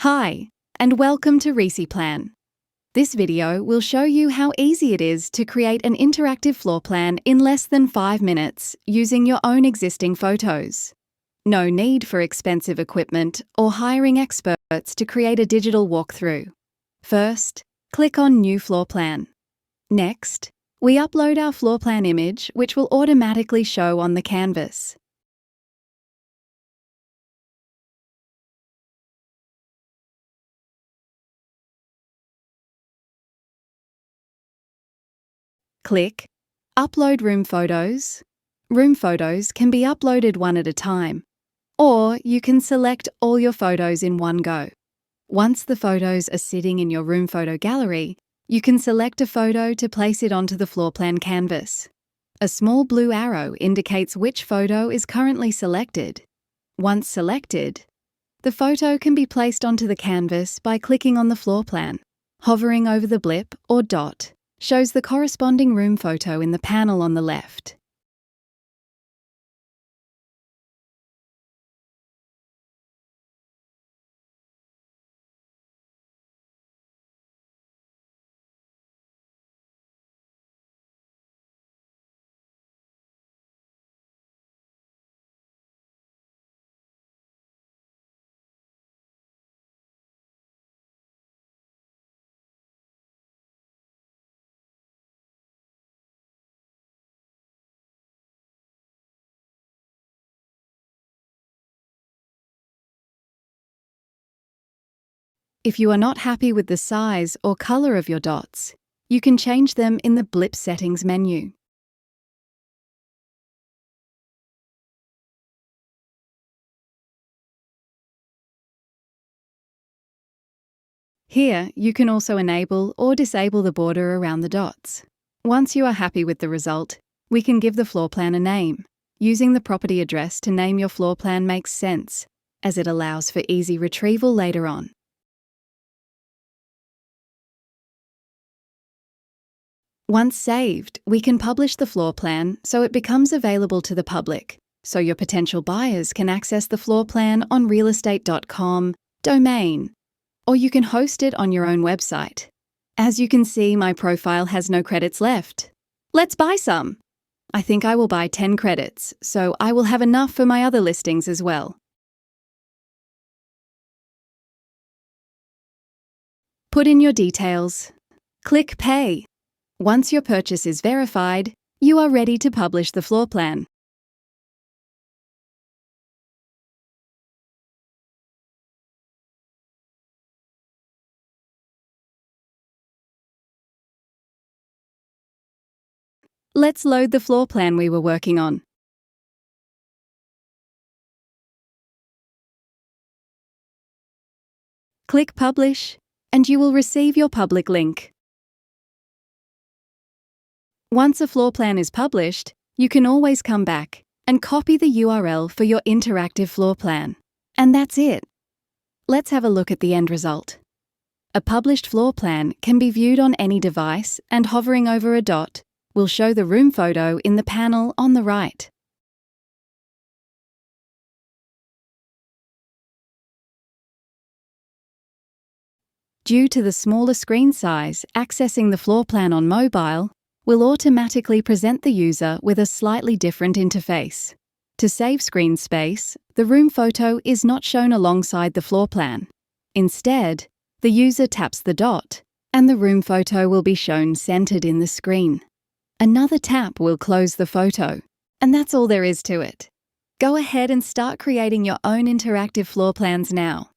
Hi, and welcome to ReeasyPlan. This video will show you how easy it is to create an interactive floor plan in less than 5 minutes using your own existing photos. No need for expensive equipment or hiring experts to create a digital walkthrough. First, click on New Floor Plan. Next, we upload our floor plan image, which will automatically show on the canvas. Click Upload Room Photos. Room photos can be uploaded one at a time, or you can select all your photos in one go. Once the photos are sitting in your room photo gallery, you can select a photo to place it onto the floor plan canvas. A small blue arrow indicates which photo is currently selected. Once selected, the photo can be placed onto the canvas by clicking on the floor plan. Hovering over the blip or dot shows the corresponding room photo in the panel on the left. If you are not happy with the size or color of your dots, you can change them in the Blip Settings menu. Here, you can also enable or disable the border around the dots. Once you are happy with the result, we can give the floor plan a name. Using the property address to name your floor plan makes sense, as it allows for easy retrieval later on. Once saved, we can publish the floor plan so it becomes available to the public, so your potential buyers can access the floor plan on realestate.com domain, or you can host it on your own website. As you can see, my profile has no credits left. Let's buy some! I think I will buy 10 credits, so I will have enough for my other listings as well. Put in your details. Click Pay. Once your purchase is verified, you are ready to publish the floor plan. Let's load the floor plan we were working on. Click Publish, and you will receive your public link. Once a floor plan is published, you can always come back and copy the URL for your interactive floor plan. And that's it. Let's have a look at the end result. A published floor plan can be viewed on any device, and hovering over a dot will show the room photo in the panel on the right. Due to the smaller screen size, accessing the floor plan on mobile will automatically present the user with a slightly different interface. To save screen space, the room photo is not shown alongside the floor plan. Instead, the user taps the dot, and the room photo will be shown centered in the screen. Another tap will close the photo, and that's all there is to it. Go ahead and start creating your own interactive floor plans now.